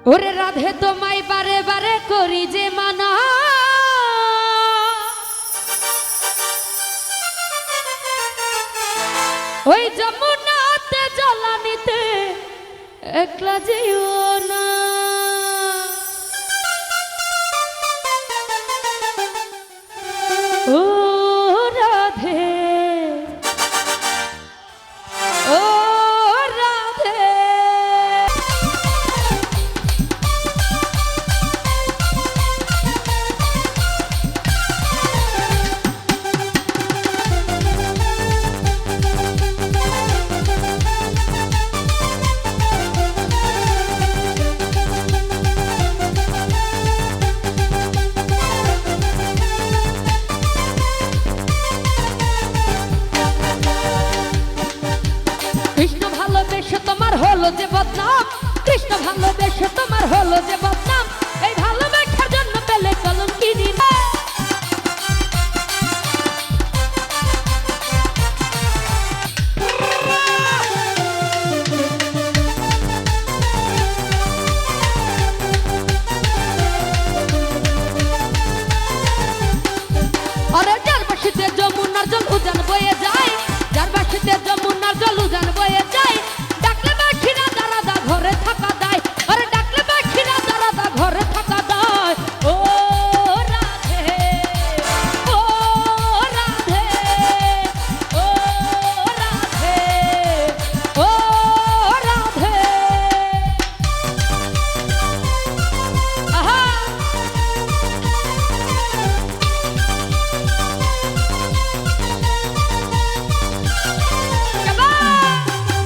ওরে রাধে তোমায় বারে বারে করি যে মানা, ওই যমুনাতে জলানিতে একলা যেও না। ও রাধে, ও রাধে, কৃষ্ণ ভালোবেসে তোমার হলো যে বদনাম, কৃষ্ণ ভালোবেসে তোমার হলো যে বদনাম, এই ভালোবাসার জন্য পেলে কলঙ্কিনী না। আরে যার বাসিতে যমুনার জল উজান বয়ে যায়, যার বাসিতে যমুনার জল উজান বয়ে যায়, ডাকলে বাসিরা দাঁড়াদা ঘরে থাকা দায়, আরে ডাকলে বাসিরা দাঁড়াদা ঘরে থাকা দায়। ও রাধে, ও রাধে, ও রাধে, ও রাধে, আহা কেমন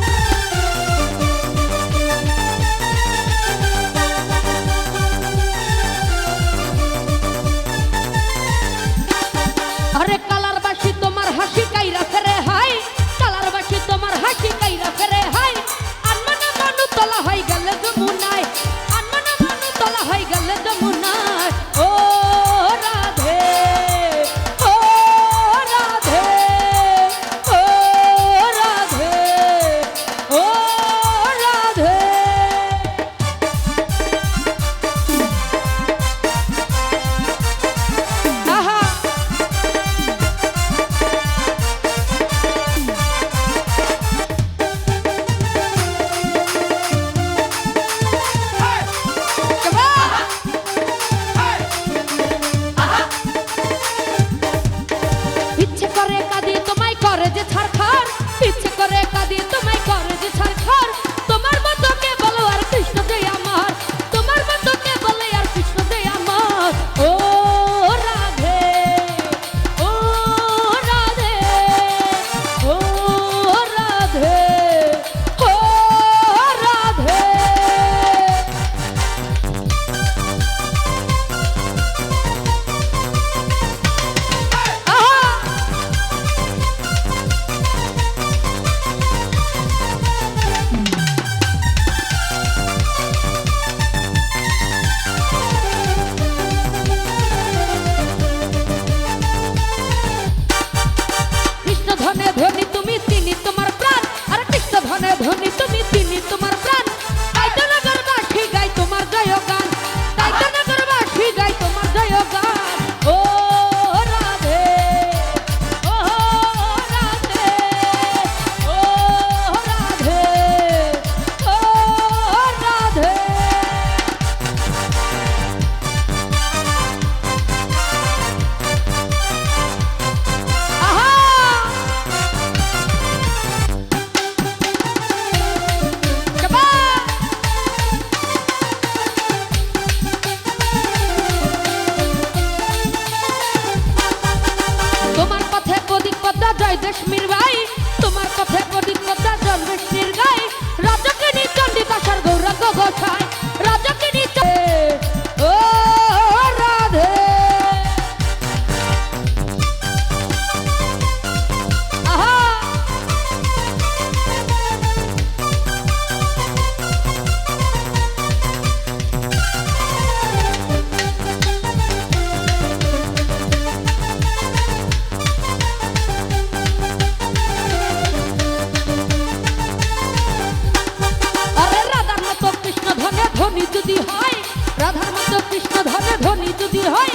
যদি হয়, রাধার মতো কৃষ্ণ ধনে ধনী যদি হয়,